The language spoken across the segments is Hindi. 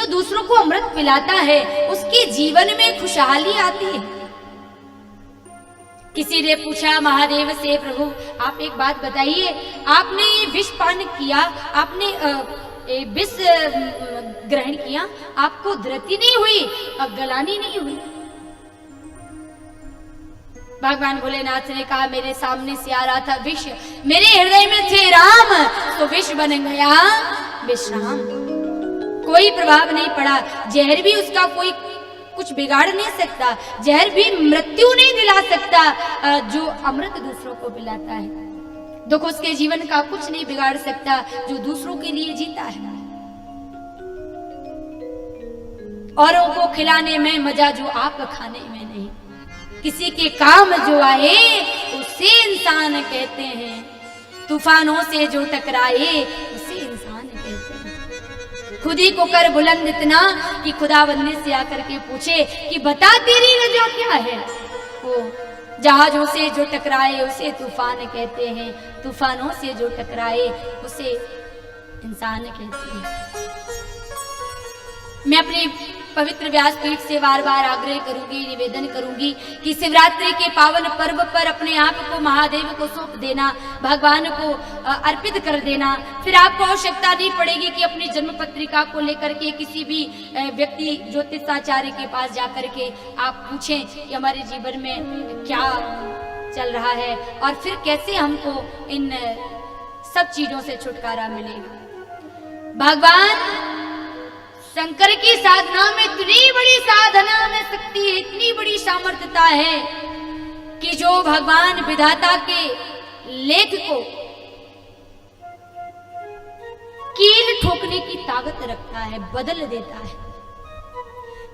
जो दूसरों को अमृत पिलाता है उसके जीवन में खुशहाली आती है। किसी ने पूछा महादेव से, प्रभु आप एक बात बताइए, आपने ये विष पान किया, आपने विष ग्रहण किया, आपको धृति नहीं हुई और गलानी नहीं हुई? भगवान भोलेनाथ ने कहा, मेरे सामने से आ रहा था विष, मेरे हृदय में थे राम, तो विष बन गया विश्राम। कोई प्रभाव नहीं पड़ा। जहर भी उसका कोई कुछ बिगाड़ नहीं सकता, जहर भी मृत्यु नहीं दिला सकता। जो अमृत दूसरों को पिलाता है, दुख उसके जीवन का कुछ नहीं बिगाड़ सकता, जो दूसरों के लिए जीता है। औरों को खिलाने में मजा जो आप खाने में नहीं, किसी के काम जो आए उसे इंसान कहते हैं, तूफानों से जो टकराए उसे इंसान कहते हैं। खुद ही को कर बुलंद इतना कि खुदा बंदे से आकर के पूछे कि बता तेरी वजह क्या है। वो जहाजों से जो टकराए उसे तूफान कहते हैं, तूफानों से जो टकराए उसे इंसान कहते हैं। मैं अपनी पवित्र व्यासपीठ से बार बार आग्रह करूंगी, निवेदन करूंगी कि शिवरात्रि के पावन पर्व पर अपने आप को महादेव को सौंप देना, भगवान को अर्पित कर देना। फिर आपको आवश्यकता नहीं पड़ेगी कि अपनी जन्म पत्रिका को लेकर के किसी भी व्यक्ति ज्योतिषाचार्य के पास जाकर के आप पूछें कि हमारे जीवन में क्या चल रहा है और फिर कैसे हमको इन सब चीजों से छुटकारा मिलेगा। भगवान शंकर की साधना में इतनी बड़ी साधना में शक्ति है, इतनी बड़ी सामर्थ्यता है कि जो भगवान विधाता के लेख को कील ठोकने की ताकत रखता है, बदल देता है।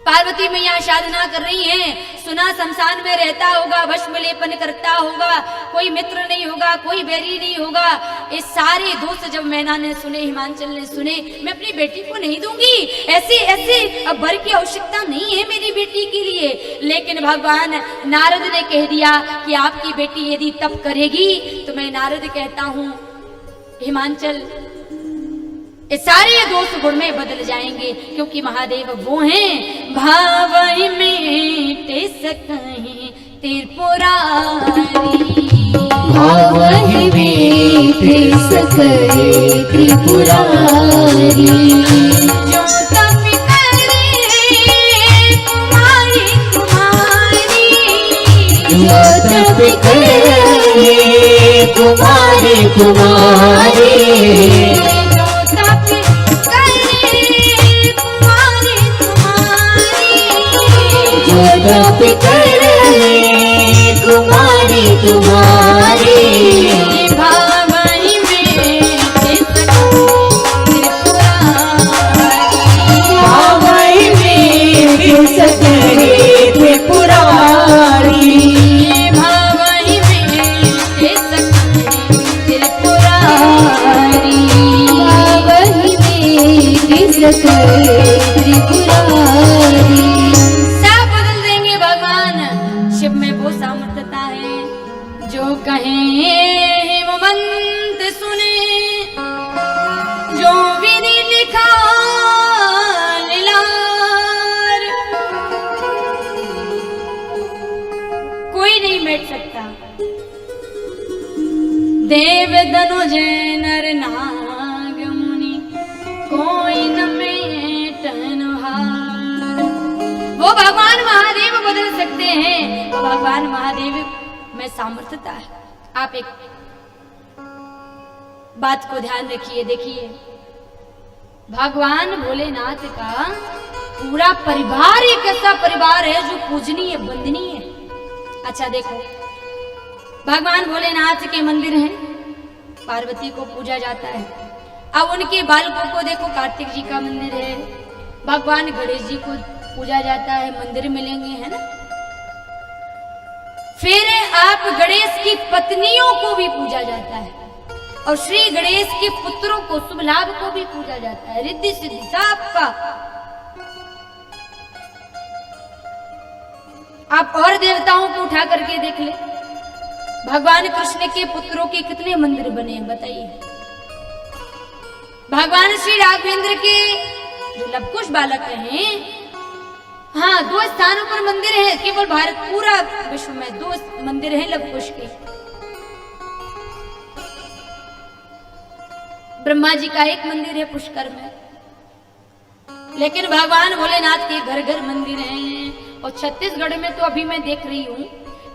पार्वती मैया साधना कर रही हैं, सुना शमशान में रहता होगा, भस्म लेपन करता होगा, कोई मित्र नहीं होगा, कोई बैरी नहीं होगा। ये सारे दोस्त जब मैना ने सुने, हिमांचल ने सुने, मैं अपनी बेटी को नहीं दूंगी, ऐसे ऐसे वर की आवश्यकता नहीं है मेरी बेटी के लिए। लेकिन भगवान नारद ने कह दिया कि आपकी बेटी यदि तप करेगी तो मैं नारद कहता हूं हिमांचल ये सारे दोस्त गुण में बदल जाएंगे, क्योंकि महादेव वो हैं भावहि मेटे सकहि त्रिपुरारी, भावहि मेटे सकहि त्रिपुरारी। जो तप करे कुमारी कुमारी, जो तप करे कुमारी कुमारी, तप करे कुमारी तुम्हारी। भावहि मेटे सकहि त्रिपुरारी, भावहि मेटे सकहि त्रिपुरारी, भावहि मेटे सकहि त्रिपुरारी। शिव में वो सामर्थ्यता है जो कहें हेमंत सुने, जो विधि लिखा लीलार, कोई नहीं मिट सकता। देव धनुज नर नाग मुनि कोई न मेटन हार। वो भगवान महादेव बदल सकते हैं, भगवान महादेव में सामर्थ्यता है। आप एक बात को ध्यान रखिए, देखिए भगवान भोलेनाथ का पूरा परिवार एक ऐसा परिवार है जो पूजनीय वंदनीय है। अच्छा देखो, भगवान भोलेनाथ के मंदिर हैं, पार्वती को पूजा जाता है। अब उनके बालकों को देखो, कार्तिक जी का मंदिर है, भगवान गणेश जी को पूजा जाता है, मंदिर मिलेंगे, है ना। फिर आप गणेश की पत्नियों को भी पूजा जाता है और श्री गणेश के पुत्रों को, शुभ लाभ को भी पूजा जाता है, रिद्धि सिद्धि सबका। आप और देवताओं को उठा करके देख ले, भगवान कृष्ण के पुत्रों के कितने मंदिर बने हैं बताइए। भगवान श्री राघवेंद्र के जो लवकुश बालक हैं, हाँ 2 स्थानों पर मंदिर है, केवल भारत पूरा विश्व में 2 मंदिर हैं लवकुश के। ब्रह्मा जी का एक मंदिर है पुष्कर में, लेकिन भगवान भोलेनाथ के घर घर मंदिर हैं। और छत्तीसगढ़ में तो अभी मैं देख रही हूँ,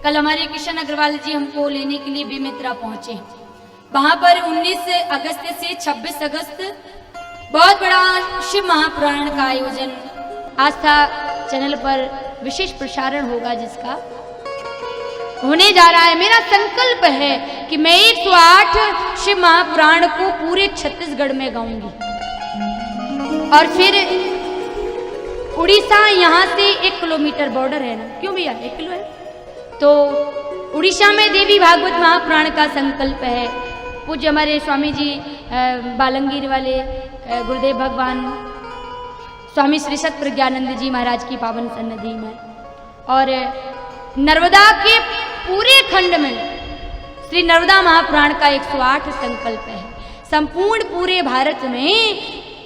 कल हमारे किशन अग्रवाल जी हमको लेने के लिए बेमित्रा पहुंचे। वहां पर 19 अगस्त से 26 अगस्त बहुत बड़ा शिव महापुराण का आयोजन आस्था चैनल पर विशेष प्रसारण होगा, जिसका होने जा रहा है। मेरा संकल्प है कि मैं 108 शिव महापुराण को पूरे छत्तीसगढ़ में गाऊंगी। और फिर उड़ीसा यहाँ से 1 किलोमीटर बॉर्डर है ना, क्यों भैया 1 किलो है, तो उड़ीसा में देवी भागवत महापुराण का संकल्प है। पूज्य हमारे स्वामी जी बालंगीर वाले गुरुदेव भगवान स्वामी श्री सत प्रज्ञानंद जी महाराज की पावन सन्निधि में, और नर्मदा के पूरे खंड में श्री नर्मदा महापुराण का 108 संकल्प है। संपूर्ण पूरे भारत में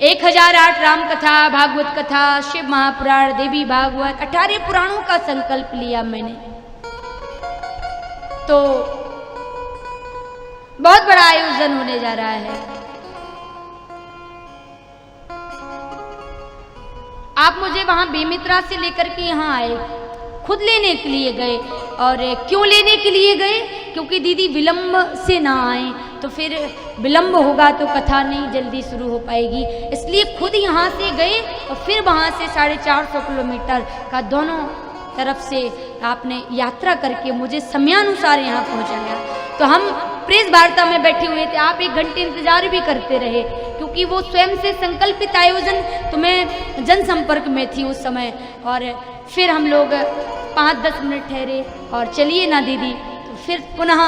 1008 राम कथा, भागवत कथा, शिव महापुराण, देवी भागवत 18 पुराणों का संकल्प लिया मैंने। तो बहुत बड़ा आयोजन होने जा रहा है। आप मुझे वहां बेमित्रा से लेकर के यहाँ आए, खुद लेने के लिए गए। और क्यों लेने के लिए गए? क्योंकि दीदी विलंब से ना आए तो फिर विलंब होगा तो कथा नहीं जल्दी शुरू हो पाएगी, इसलिए खुद यहाँ से गए और फिर वहाँ से 450 किलोमीटर का दोनों तरफ से आपने यात्रा करके मुझे समयानुसार यहाँ पहुँचाया। तो हम प्रेस वार्ता में बैठे हुए थे, आप 1 घंटे इंतजार भी करते रहे, क्योंकि वो स्वयं से संकल्पित आयोजन, तो मैं जनसंपर्क में थी उस समय। और फिर हम लोग 5-10 मिनट ठहरे और चलिए ना दीदी, तो फिर पुनः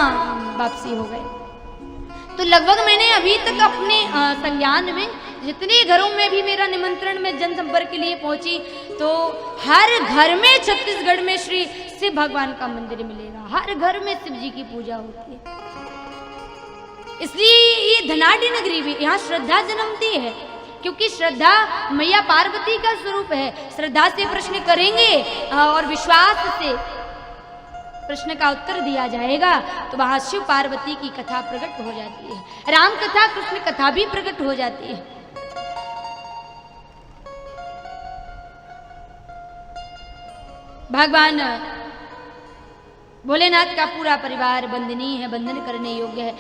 वापसी हो गए। तो लगभग मैंने अभी तक अपने संज्ञान में जितने घरों में भी मेरा निमंत्रण में जनसंपर्क के लिए पहुंची, तो हर घर में छत्तीसगढ़ में श्री शिव भगवान का मंदिर मिलेगा, हर घर में शिव जी की पूजा होती है। इसलिए ये धनाढ़ी नगरी भी, यहाँ श्रद्धा जन्मती है, क्योंकि श्रद्धा मैया पार्वती का स्वरूप है। श्रद्धा से प्रश्न करेंगे और विश्वास से प्रश्न का उत्तर दिया जाएगा, तो वहां शिव पार्वती की कथा प्रकट हो जाती है, राम कथा कृष्ण कथा भी प्रकट हो जाती है। भगवान भोलेनाथ का पूरा परिवार वंदनीय है, वंदन करने योग्य है।